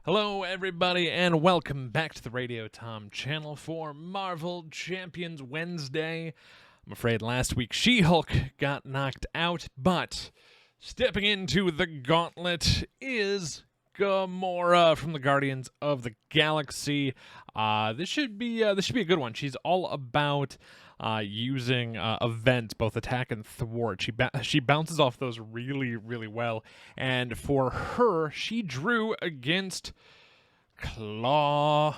Hello, everybody, and welcome back to the Radio Tom channel for Marvel Champions Wednesday. I'm afraid last week She-Hulk got knocked out, but stepping into the Gauntlet is Gamora from the Guardians of the Galaxy. This should be a good one. She's all about using events, both attack and thwart. She bounces off those really well, and for her, she drew against Klaw.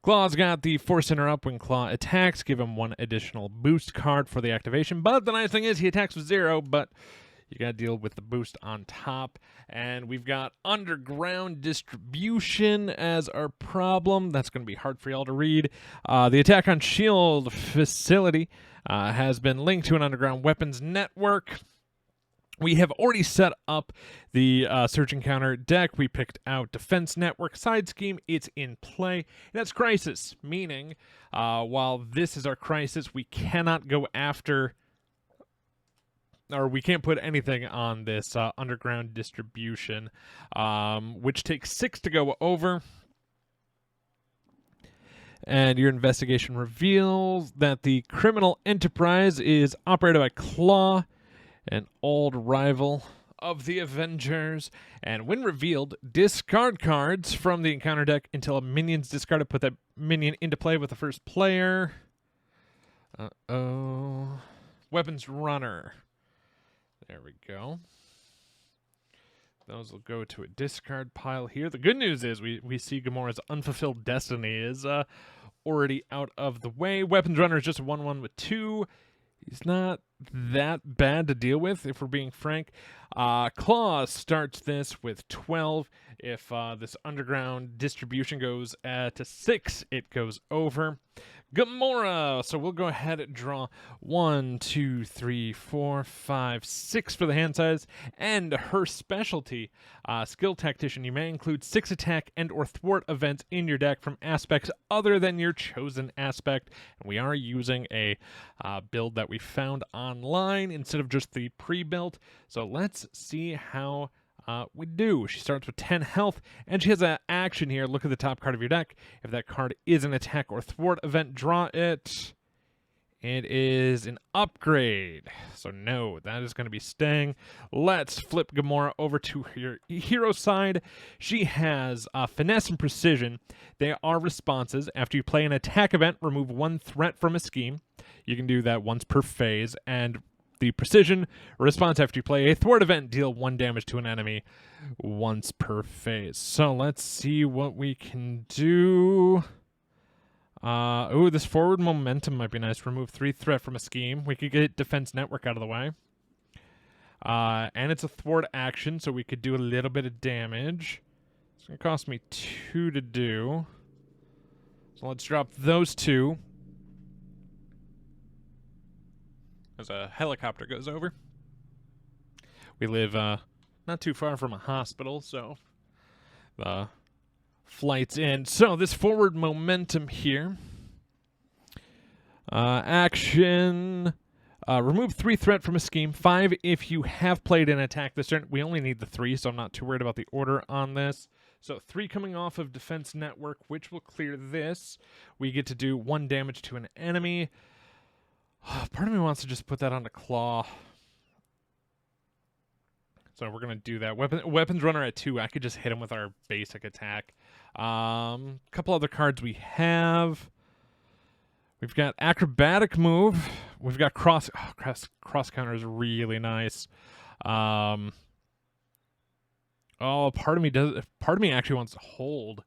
Claw's got the Force Interrupt when Klaw attacks. Give him one additional boost card for the activation. But the nice thing is he attacks with 0, but you got to deal with the boost on top. And we've got Underground Distribution as our problem. That's going to be hard for y'all to read. The attack on Shield Facility has been linked to an underground weapons network. We have already set up the Search Encounter deck. We picked out Defense Network Side Scheme. It's in play. And that's Crisis, meaning while this is our Crisis, we cannot go after, or we can't put anything on this Underground Distribution, which takes 6 to go over. And your investigation reveals that the criminal enterprise is operated by Klaw, an old rival of the Avengers. And when revealed, discard cards from the encounter deck until a minion's discarded. Put that minion into play with the first player. Weapons Runner. There we go. Those will go to a discard pile here. The good news is we see Gamora's Unfulfilled Destiny is already out of the way. Weapons Runner is just a 1/1 with 2. He's not that bad to deal with, if we're being frank. Klaw starts this with 12. If this Underground Distribution goes to 6, it goes over. Gamora. So we'll go ahead and draw 1, 2, 3, 4, 5, 6 for the hand size. And her specialty, Skill Tactician. You may include 6 attack and or thwart events in your deck from aspects other than your chosen aspect. And we are using a build that we found online instead of just the pre-built. So let's see how we do. She starts with 10 health, and she has an action here. Look at the top card of your deck. If that card is an attack or thwart event, draw it. It is an upgrade. So no, that is going to be staying. Let's flip Gamora over to her hero side. She has Finesse and Precision. They are responses. After you play an attack event, remove 1 threat from a scheme. You can do that once per phase. And the Precision response, after you play a thwart event, deal 1 damage to an enemy once per phase. So let's see what we can do. This forward momentum might be nice. Remove 3 threat from a scheme. We could get Defense Network out of the way. And it's a thwart action, so we could do a little bit of damage. It's going to cost me 2 to do. So let's drop those 2. As a helicopter goes over. We live not too far from a hospital, so the flight's in. So this forward momentum here. Action. Remove 3 threat from a scheme. 5 if you have played an attack this turn. We only need the 3, so I'm not too worried about the order on this. So 3 coming off of Defense Network, which will clear this. We get to do 1 damage to an enemy. Part of me wants to just put that onto Klaw. So we're going to do that. Weapons Runner at 2. I could just hit him with our basic attack. Couple other cards we have. We've got Acrobatic Move. We've got Cross Counter is really nice. Part of me actually wants to hold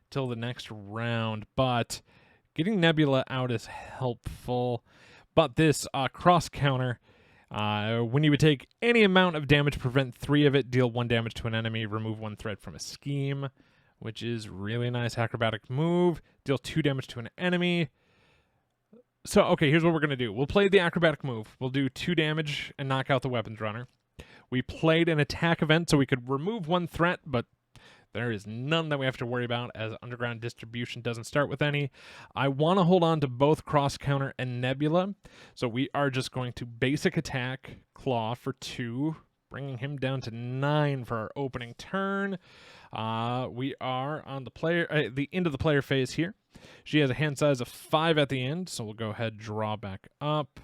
till the next round, but getting Nebula out is helpful. But this Cross Counter, when you would take any amount of damage, prevent 3 of it, deal 1 damage to an enemy, remove 1 threat from a scheme, which is really nice. Acrobatic Move, deal 2 damage to an enemy. So, okay, here's what we're going to do. We'll play the Acrobatic Move. We'll do 2 damage and knock out the Weapons Runner. We played an attack event, so we could remove 1 threat, but there is none that we have to worry about, as Underground Distribution doesn't start with any. I want to hold on to both Cross Counter and Nebula, so we are just going to basic attack Klaw for 2, bringing him down to 9 for our opening turn. We are on the end of the player phase here. She has a hand size of 5 at the end, so we'll go ahead, draw back up.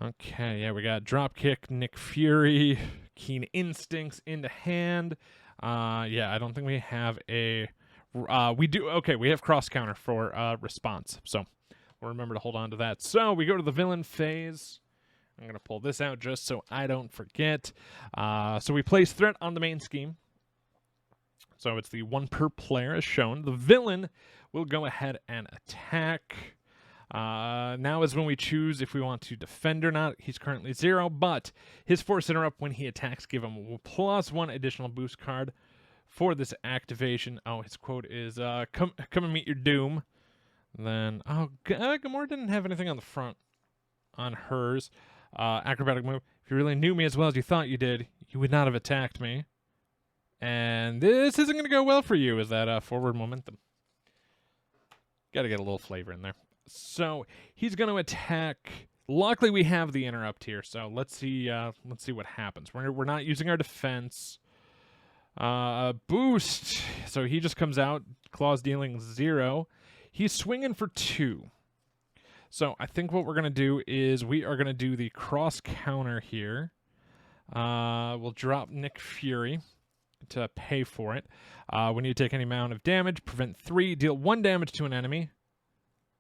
Okay, yeah, we got Dropkick, Nick Fury, Keen Instincts into hand. Yeah, I don't think we have a... we do... Okay, we have Cross Counter for response, so we'll remember to hold on to that. So we go to the villain phase. I'm going to pull this out just so I don't forget. So we place Threat on the main scheme. So it's the 1 per player as shown. The villain will go ahead and attack. Now is when we choose if we want to defend or not. He's currently 0, but his Force Interrupt when he attacks give him a +1 additional boost card for this activation. Oh, his quote is, come and meet your doom. Then, Gamora didn't have anything on the front on hers. Acrobatic move. If you really knew me as well as you thought you did, you would not have attacked me. And this isn't going to go well for you, is that forward momentum. Got to get a little flavor in there. So he's going to attack. Luckily, we have the interrupt here, so let's see what happens. We're not using our defense. Boost. So he just comes out. Klaw's dealing 0. He's swinging for 2. So I think what we're going to do is we are going to do the cross counter here. We'll drop Nick Fury to pay for it. When you take any amount of damage, prevent 3, deal 1 damage to an enemy.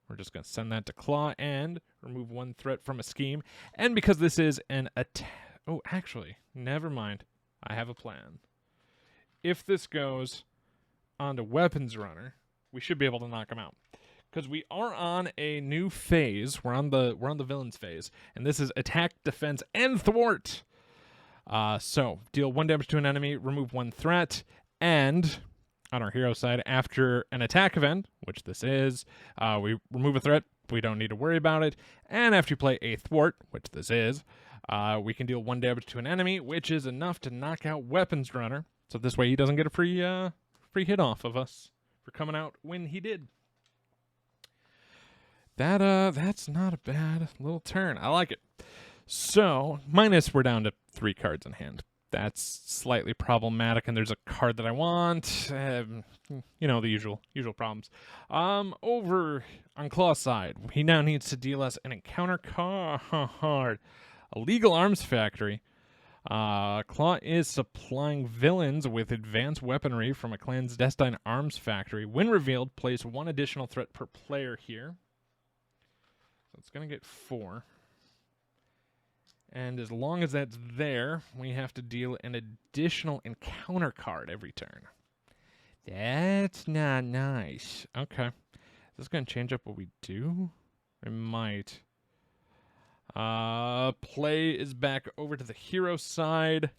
We're just going to send that to Klaw and remove 1 threat from a scheme. And because this is an attack... Oh, actually, never mind. I have a plan. If this goes onto Weapons Runner, we should be able to knock him out. Because we are on a new phase. We're on the villains phase. And this is attack, defense, and thwart. So, deal 1 damage to an enemy, remove 1 threat, and... on our hero side, after an attack event, which this is, we remove a threat. We don't need to worry about it. And after you play a thwart, which this is, we can deal 1 damage to an enemy, which is enough to knock out Weapons Runner. So this way he doesn't get a free hit off of us for coming out when he did. That's not a bad little turn. I like it. So, minus we're down to 3 cards in hand. That's slightly problematic, and there's a card that I want. You know, the usual problems. Over on Klaw's side, he now needs to deal us an encounter card. A Legal Arms Factory. Klaw is supplying villains with advanced weaponry from a clan's Destined Arms Factory. When revealed, place 1 additional threat per player here. So it's going to get 4. And as long as that's there, we have to deal an additional encounter card every turn. That's not nice. Okay. Is this going to change up what we do? It might. Play is back over to the hero side.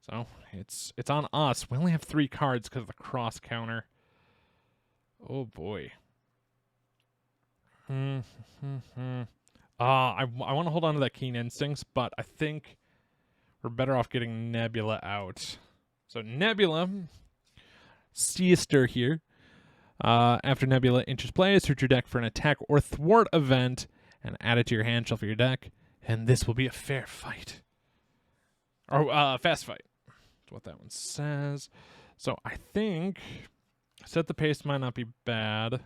So it's on us. We only have 3 cards because of the cross counter. Oh boy. I want to hold on to that Keen Instincts, but I think we're better off getting Nebula out. So Nebula, sister here. After Nebula enters play, search your deck for an attack or thwart event and add it to your hand, shuffle your deck, and this will be a fair fight. Or fast fight. That's what that one says. So I think set the pace might not be bad.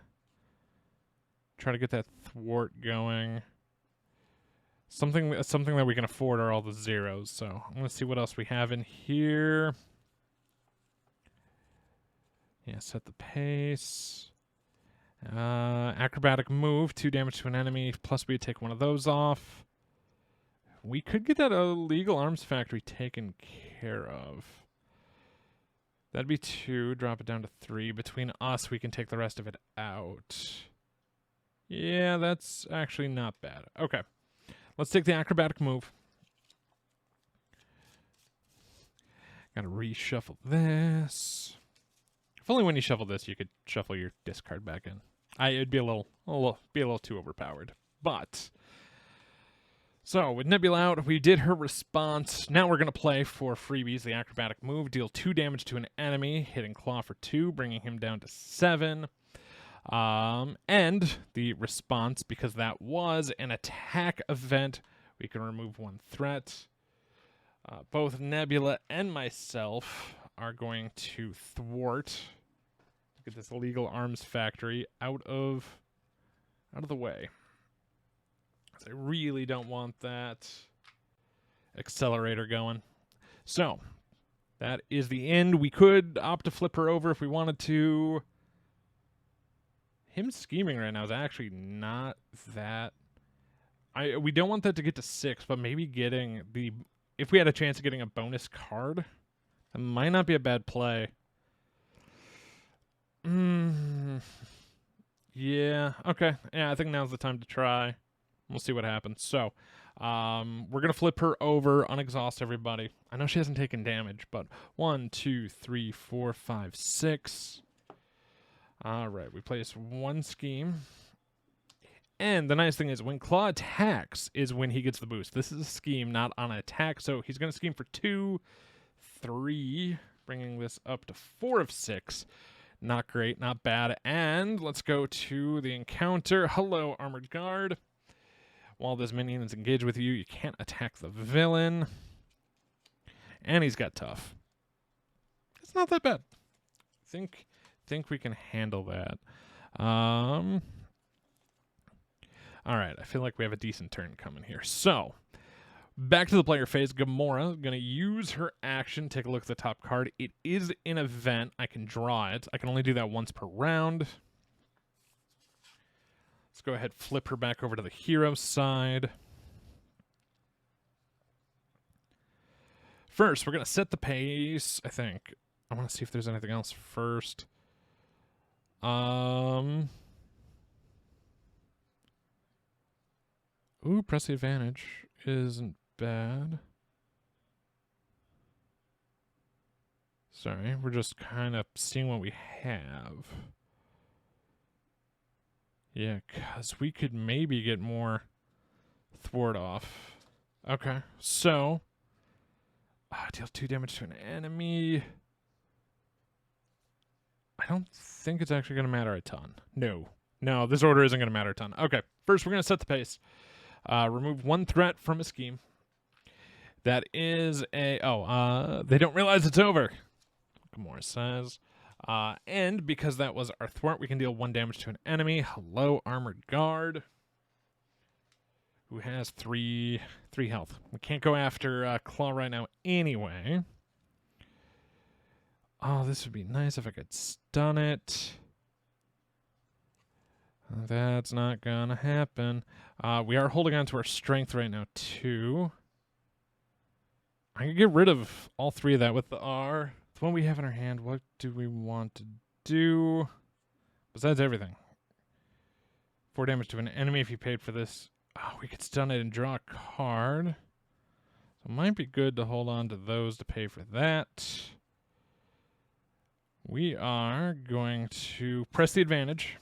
Try to get that thwart going. Something that we can afford are all the 0s. So I'm going to see what else we have in here. Yeah, set the pace. Acrobatic move, 2 damage to an enemy, plus we take 1 of those off. We could get that Illegal Arms Factory taken care of. That'd be 2, drop it down to 3. Between us, we can take the rest of it out. Yeah, that's actually not bad. Okay. Let's take the acrobatic move. Gotta reshuffle this. If only when you shuffle this, you could shuffle your discard back in. It'd be a little too overpowered. But so with Nebula out, we did her response. Now we're gonna play for freebies the acrobatic move. Deal 2 damage to an enemy, hitting Klaw for 2, bringing him down to 7. And the response, because that was an attack event, we can remove 1 threat. Both Nebula and myself are going to thwart. Get this illegal arms factory out of the way. I really don't want that accelerator going. So, that is the end. We could opt to flip her over if we wanted to. Him scheming right now is actually not that... we don't want that to get to 6, but maybe getting the... If we had a chance of getting a bonus card, that might not be a bad play. Yeah, okay. Yeah, I think now's the time to try. We'll see what happens. So, we're going to flip her over, unexhaust everybody. I know she hasn't taken damage, but 1, 2, 3, 4, 5, 6. All right, we place one scheme. And the nice thing is when Klaw attacks is when he gets the boost. This is a scheme, not on an attack, so he's going to scheme for 2, 3, bringing this up to 4 of 6. Not great, not bad. And let's go to the encounter. Hello, Armored Guard. While this minion is engaged with you, you can't attack the villain. And he's got tough. It's not that bad. Think we can handle that. All right, I feel like we have a decent turn coming here. So, back to the player phase. Gamora going to use her action. Take a look at the top card. It is an event. I can draw it. I can only do that once per round. Let's go ahead, flip her back over to the hero side. First, we're going to set the pace, I think. I want to see if there's anything else first. Ooh, press the advantage isn't bad. Sorry, we're just kind of seeing what we have. Yeah, because we could maybe get more thwart off. Okay, so... deal 2 damage to an enemy. I don't think it's actually going to matter a ton. No, this order isn't going to matter a ton. Okay, first we're going to set the pace. Remove 1 threat from a scheme. That is a... they don't realize it's over. Gamora says. And because that was our thwart, we can deal 1 damage to an enemy. Hello, Armored Guard. Who has 3 health. We can't go after Klaw right now anyway. Oh, this would be nice if I could stun it. That's not gonna happen. We are holding on to our strength right now, too. I can get rid of all 3 of that with the R. With what we have in our hand, what do we want to do? Besides everything. 4 damage to an enemy if you paid for this. Oh, we could stun it and draw a card. So it might be good to hold on to those to pay for that. We are going to press the advantage.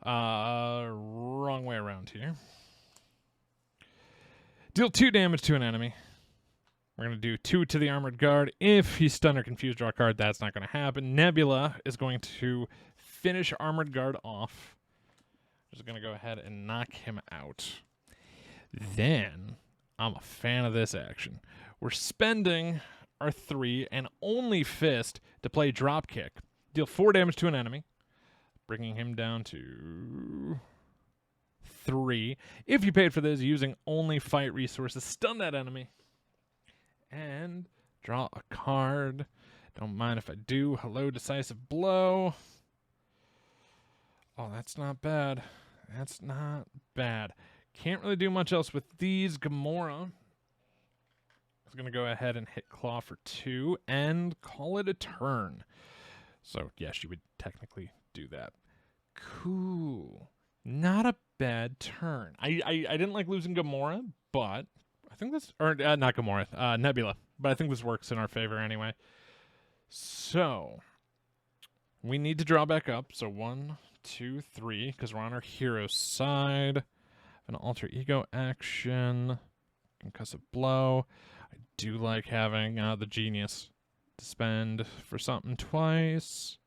Wrong way around here. Deal 2 damage to an enemy. We're going to do 2 to the Armored Guard. If he's stunned or confused, draw a card. That's not going to happen. Nebula is going to finish Armored Guard off. Just going to go ahead and knock him out. Then, I'm a fan of this action. We're spending our 3 and only fist to play Dropkick. Deal 4 damage to an enemy, bringing him down to 3. If you paid for this, using only fight resources, stun that enemy. And draw a card. Don't mind if I do. Hello, Decisive Blow. Oh, that's not bad. That's not bad. Can't really do much else with these. Gamora is going to go ahead and hit Klaw for 2 and call it a turn. So, yeah, she would technically do that. Cool. Not a bad turn. I didn't like losing Gamora, but I think this... Or, not Gamora. Nebula. But I think this works in our favor anyway. So, we need to draw back up. So, 1, 2, 3, because we're on our hero side. An alter ego action. Concussive blow. I do like having the genius to spend for something twice.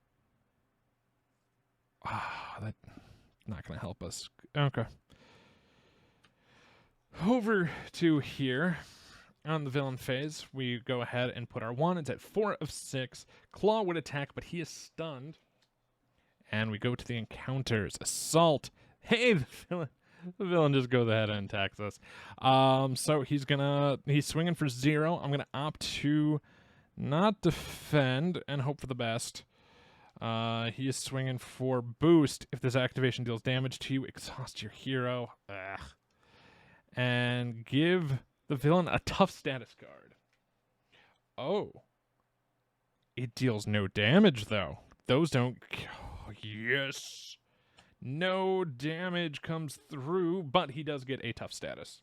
That's not going to help us. Okay. Over to here. On the villain phase, we go ahead and put our 1. It's at 4 of 6. Klaw would attack, but he is stunned. And we go to the encounters. Assault. Hey, the villain just goes ahead and attacks us. So he's swinging for 0. I'm gonna opt to not defend and hope for the best. He is swinging for boost. If this activation deals damage to you, exhaust your hero. Ugh. And give the villain a tough status card. Oh. It deals no damage, though. Those don't... Oh, yes. No damage comes through, but he does get a tough status.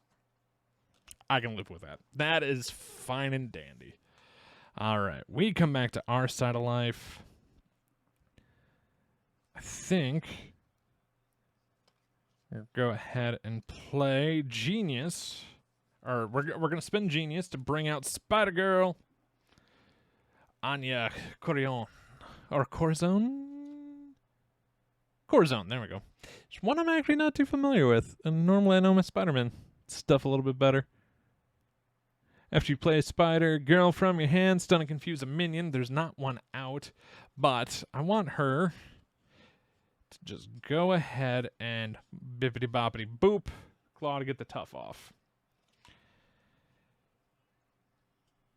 I can live with that. That is fine and dandy. All right. We come back to our side of life. I think... we'll go ahead and play Genius. Or we're going to spend Genius to bring out Spider-Girl. Anya Corion. Or Corazon? Corazon, there we go. It's one I'm actually not too familiar with. And normally I know my Spider-Man stuff a little bit better. After you play a Spider-Girl from your hand, stun and confuse a minion. There's not one out. But I want her to just go ahead and bippity-boppity-boop. Klaw to get the tough off.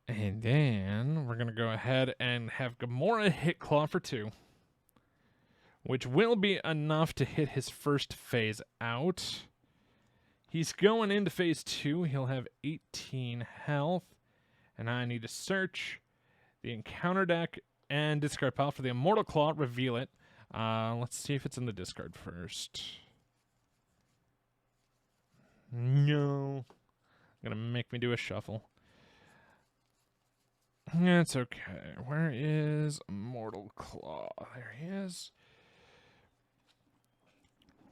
And then we're going to go ahead and have Gamora hit Klaw for 2. Which will be enough to hit his first phase out. He's going into phase 2. He'll have 18 health. And I need to search the encounter deck and discard pile for the Immortal Klaw. Reveal it. Let's see if it's in the discard first. No. Gonna make me do a shuffle. It's okay. Where is Immortal Klaw? There he is.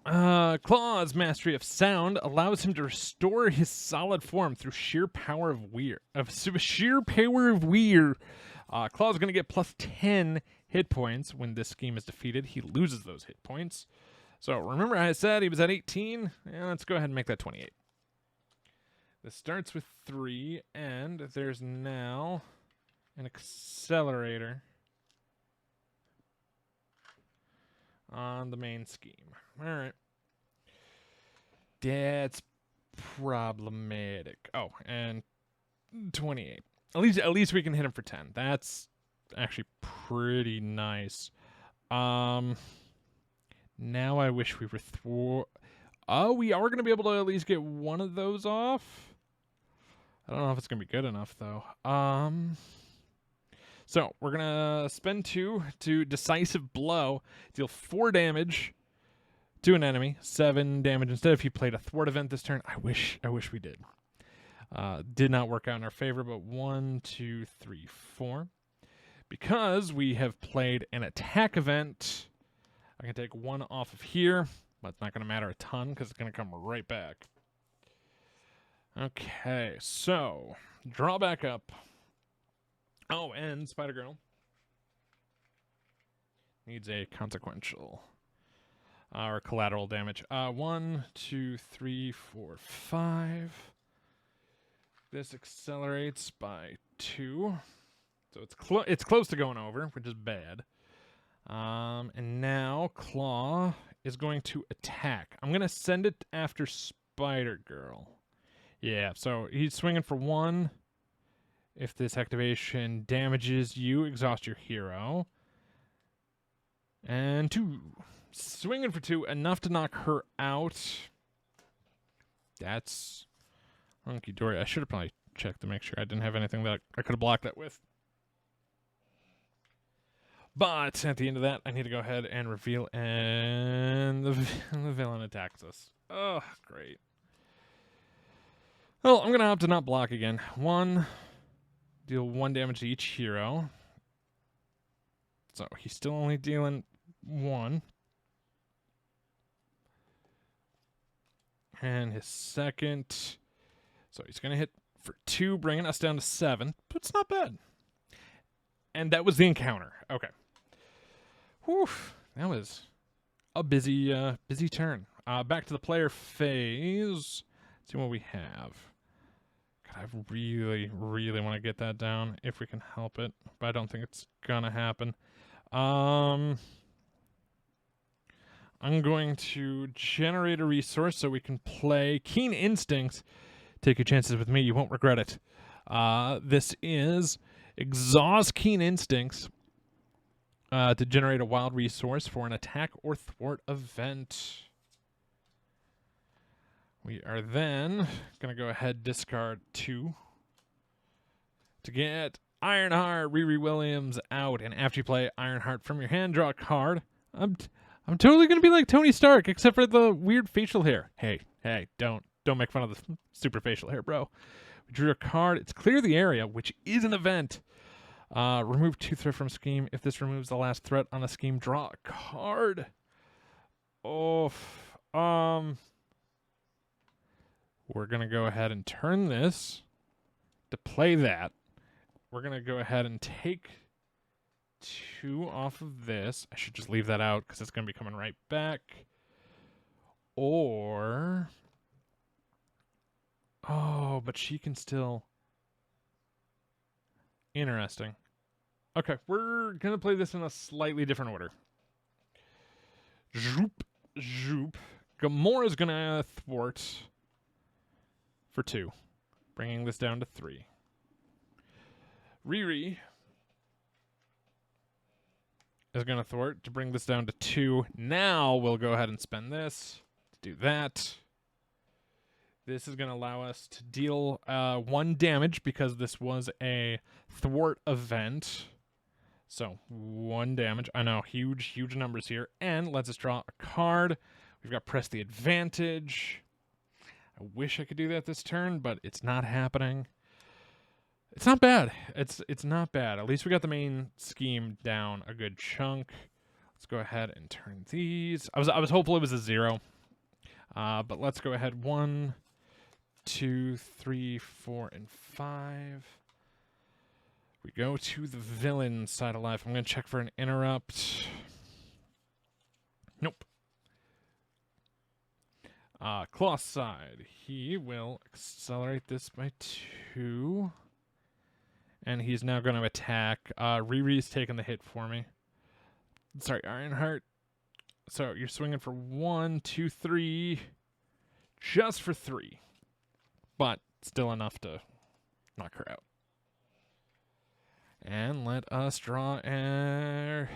Klaw's mastery of sound allows him to restore his solid form through sheer power of Weir. Klaw's going to get plus 10 hit points when this scheme is defeated. He loses those hit points. So remember I said he was at 18? Yeah, let's go ahead and make that 28. This starts with 3, and there's now an accelerator on the main scheme. All right. That's problematic. Oh, and 28. At least we can hit him for 10. That's actually pretty nice. Now I wish we were we are going to be able to at least get one of those off. I don't know if it's going to be good enough, though. So, we're going to spend 2 to Decisive Blow. Deal 4 damage to an enemy. 7 damage instead if you played a thwart event this turn. I wish we did. Did not work out in our favor, but 1, 2, 3, 4. Because we have played an attack event, I can take 1 off of here, but it's not going to matter a ton because it's going to come right back. Okay, so draw back up. Oh, and Spider-Girl needs a consequential or collateral damage. 1, 2, 3, 4, 5. This accelerates by 2. So it's close to going over, which is bad. And now Klaw is going to attack. I'm going to send it after Spider-Girl. Yeah, so he's swinging for 1. If this activation damages you, exhaust your hero. And 2. Swinging for 2, enough to knock her out. That's hunky-dory. I should have probably checked to make sure I didn't have anything that I could have blocked that with. But at the end of that, I need to go ahead and reveal, and the villain attacks us. Oh, great. Well, I'm going to opt to not block again. 1... deal 1 damage to each hero. So he's still only dealing 1. And his second. So he's going to hit for 2, bringing us down to 7. But it's not bad. And that was the encounter. Okay. Whew. That was a busy turn. Back to the player phase. see what we have. God, I really, really want to get that down if we can help it, but I don't think it's gonna happen. I'm going to generate a resource so we can play Keen Instincts. Take your chances with me, you won't regret it. This is exhaust Keen Instincts to generate a wild resource for an attack or thwart event. We are then going to go ahead discard 2 to get Ironheart, Riri Williams out. And after you play Ironheart from your hand, draw a card. I'm totally going to be like Tony Stark, except for the weird facial hair. Hey, don't make fun of the super facial hair, bro. We drew a card. It's clear the area, which is an event. Remove 2 threat from scheme. If this removes the last threat on a scheme, draw a card. We're going to go ahead and turn this to play that. We're going to go ahead and take 2 off of this. I should just leave that out because it's going to be coming right back. Or... oh, but she can still... interesting. Okay, we're going to play this in a slightly different order. Zoop, zoop. Gamora's going to thwart for 2, bringing this down to 3. Riri is going to thwart to bring this down to 2. Now we'll go ahead and spend this to do that. This is going to allow us to deal 1 damage because this was a thwart event. So 1 damage. I know, huge numbers here. And lets us draw a card. We've got press the advantage. I wish I could do that this turn, but it's not happening. It's not bad. It's not bad. At least we got the main scheme down a good chunk. Let's go ahead and turn these. I was hopeful it was a 0. But let's go ahead. 1, 2, 3, 4, and 5. We go to the villain side of life. I'm going to check for an interrupt. Nope. Klaw side. He will accelerate this by 2. And he's now going to attack. Riri's taking the hit for me. Sorry, Ironheart. So you're swinging for 1, 2, 3. Just for 3. But still enough to knock her out. And let us draw an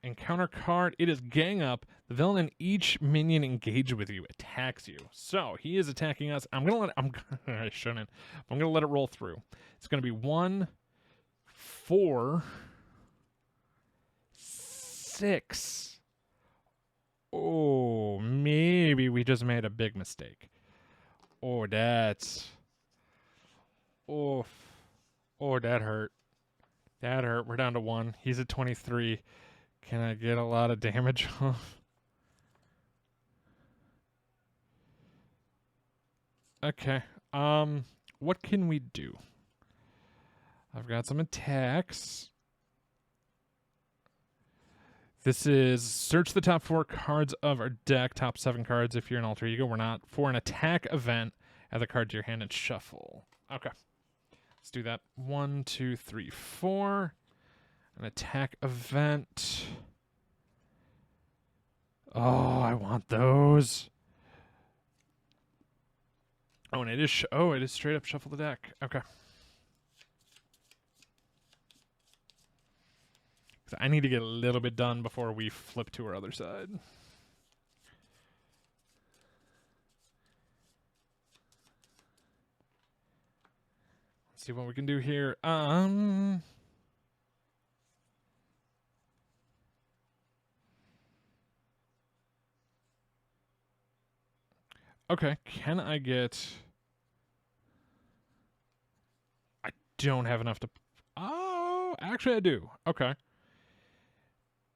encounter card. It is Gang Up. The villain and each minion engaged with you attacks you. So he is attacking us. I shouldn't. I'm gonna let it roll through. It's gonna be 1, 4, 6. Oh, maybe we just made a big mistake. Oh, that's... oh, that hurt. That hurt. We're down to 1. He's at 23. Can I get a lot of damage off? Okay. What can we do? I've got some attacks. This is search the top 4 cards of our deck, top 7 cards if you're an alter ego. We're not. For an attack event, add the card to your hand and shuffle. Okay. Let's do that. 1, 2, 3, 4. An attack event. Oh, I want those. Oh, and it is straight up shuffle the deck. Okay. I need to get a little bit done before we flip to our other side. Let's see what we can do here. Okay, can I get... I don't have enough to... oh, actually I do. Okay.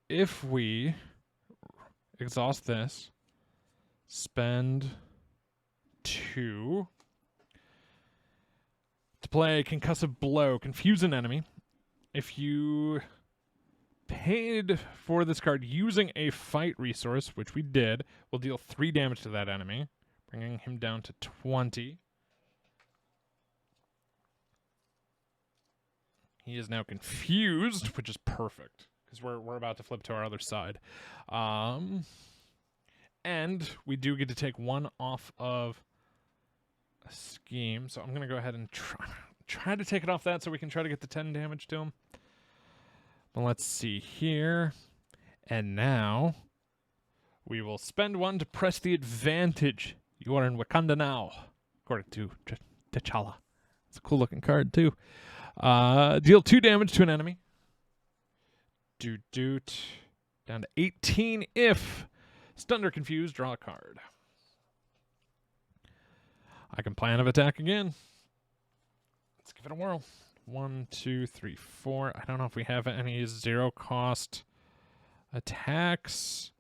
If we exhaust this, spend 2 to play Concussive Blow, confuse an enemy. If you paid for this card using a fight resource, which we did, we'll deal 3 damage to that enemy, bringing him down to 20. He is now confused, which is perfect, because we're about to flip to our other side. And we do get to take one off of a scheme, so I'm going to go ahead and try to take it off that so we can try to get the 10 damage to him. But let's see here. And now we will spend one to press the advantage. You are in Wakanda now, according to T'Challa. It's a cool looking card, too. Deal 2 damage to an enemy. Doot. Down to 18 if stunned or confused, draw a card. I can plan of attack again. Let's give it a whirl. 1, 2, 3, 4. I don't know if we have any 0 cost attacks.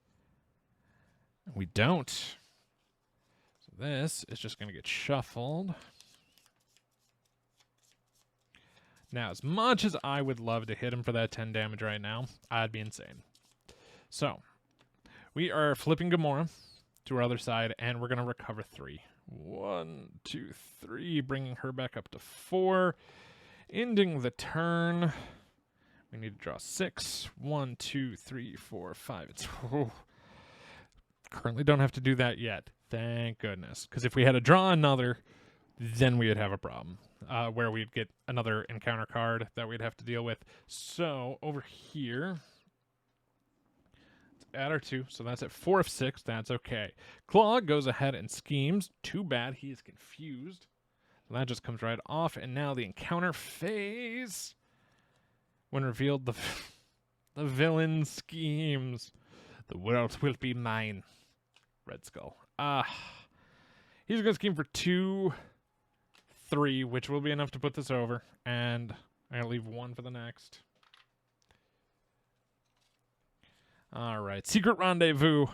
We don't. So this is just going to get shuffled. Now, as much as I would love to hit him for that 10 damage right now, I'd be insane. So, we are flipping Gamora to our other side, and we're going to recover 3. 1, 2, 3, bringing her back up to 4. Ending the turn. We need to draw 6. 1, 2, 3, 4, 5. Currently don't have to do that yet. Thank goodness. Because if we had to draw another, then we would have a problem. Where we'd get another encounter card that we'd have to deal with. So, over here, let's add our 2. So that's at 4 of 6. That's okay. Klaw goes ahead and schemes. Too bad he is confused. That just comes right off. And now the encounter phase. When revealed, the villain schemes. The world will be mine. Red Skull. He's going to scheme for 2... 3, which will be enough to put this over, and I'm going to leave 1 for the next. Alright, secret rendezvous.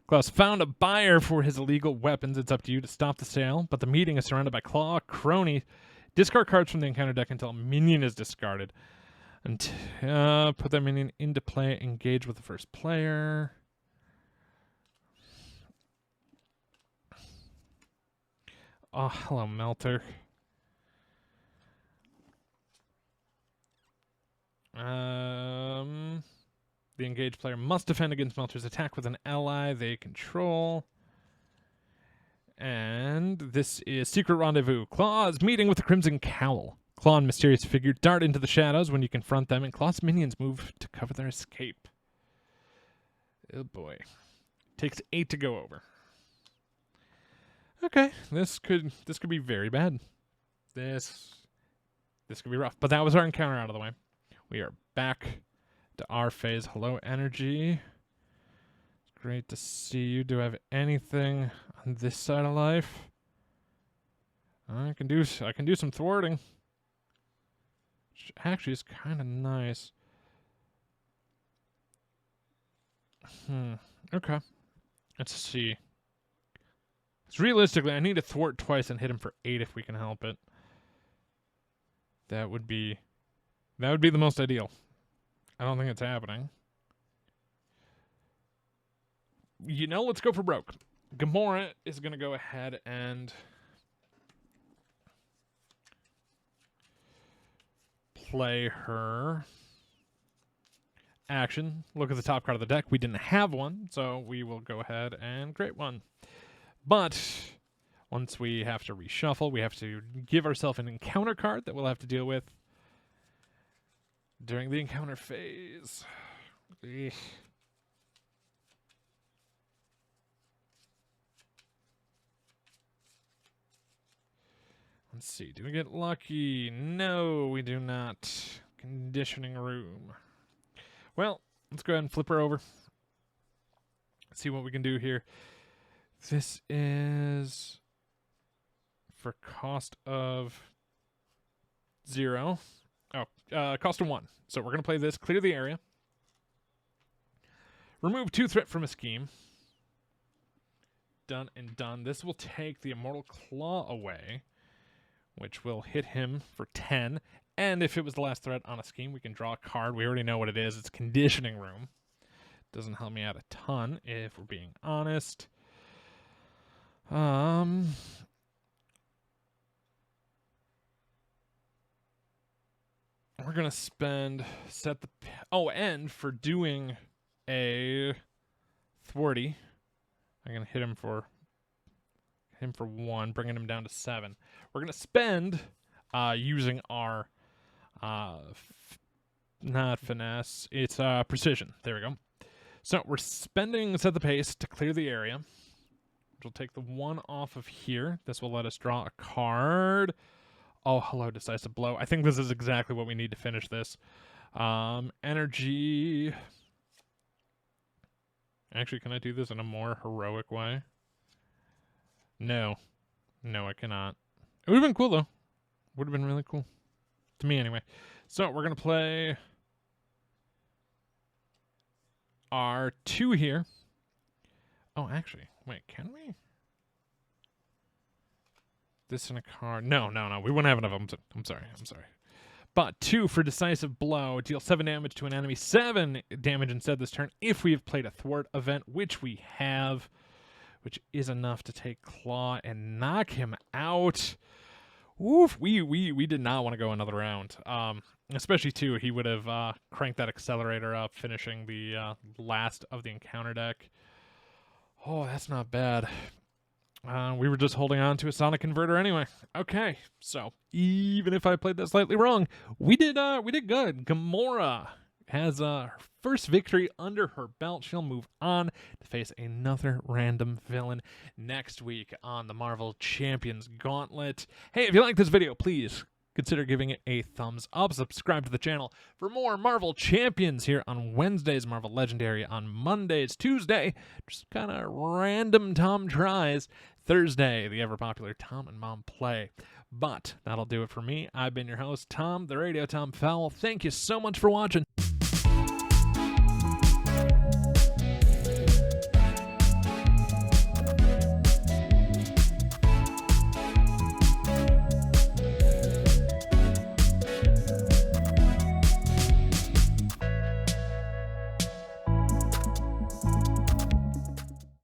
Klaus found a buyer for his illegal weapons. It's up to you to stop the sale, but the meeting is surrounded by Klaw, Crony. Discard cards from the encounter deck until a minion is discarded. And put that minion into play, engage with the first player. Oh, hello, Melter. The engaged player must defend against Melter's attack with an ally they control. And this is Secret Rendezvous. Klaw's meeting with the Crimson Cowl. Klaw and mysterious figure dart into the shadows when you confront them, and Klaw's minions move to cover their escape. Oh boy. Takes 8 to go over. Okay, this could be very bad. This could be rough. But that was our encounter out of the way. We are back to our phase. Hello, energy. It's great to see you. Do I have anything on this side of life? I can do some thwarting. Which actually is kind of nice. Okay. Let's see. So realistically, I need to thwart twice and hit him for 8 if we can help it. That would be the most ideal. I don't think it's happening. You know, let's go for broke. Gamora is going to go ahead and play her action. Look at the top card of the deck. We didn't have one, so we will go ahead and create one. But once we have to reshuffle, we have to give ourselves an encounter card that we'll have to deal with during the encounter phase. Let's see. Do we get lucky? No, we do not. Conditioning room. Well, let's go ahead and flip her over. See what we can do here. This is for cost of 0. Oh, cost of 1. So we're going to play this, clear the area. Remove 2 threat from a scheme. Done and done. This will take the Immortal Klaw away, which will hit him for 10. And if it was the last threat on a scheme, we can draw a card. We already know what it is. It's Conditioning Room. Doesn't help me out a ton, if we're being honest. We're gonna and for doing a thwarty, I'm gonna hit him for 1, bringing him down to 7. We're gonna spend using our not finesse, it's precision. There we go. So we're spending set the pace to clear the area, which will take the 1 off of here. This will let us draw a card. Oh, hello, decisive blow. I think this is exactly what we need to finish this. Energy. Actually, can I do this in a more heroic way? No. No, I cannot. It would have been cool, though. Would have been really cool. To me, anyway. So, we're going to play our 2 here. Oh, actually. Wait, can we? This in a card. No. We wouldn't have enough of them. I'm sorry. But 2 for decisive blow. Deal 7 damage to an enemy. 7 damage instead this turn if we have played a thwart event, which we have, which is enough to take Klaw and knock him out. Oof, we did not want to go another round. Especially, too, he would have cranked that accelerator up, finishing the last of the encounter deck. Oh, that's not bad. We were just holding on to a sonic converter anyway. Okay, so even if I played that slightly wrong, we did good. Gamora has her first victory under her belt. She'll move on to face another random villain next week on the Marvel Champions Gauntlet. Hey, if you like this video, please consider giving it a thumbs up. Subscribe to the channel for more Marvel Champions here on Wednesdays, Marvel Legendary on Mondays, Tuesday, just kind of random Tom tries, Thursday, the ever-popular Tom and Mom play. But that'll do it for me. I've been your host, Tom, the Radio Tom Fowl. Thank you so much for watching.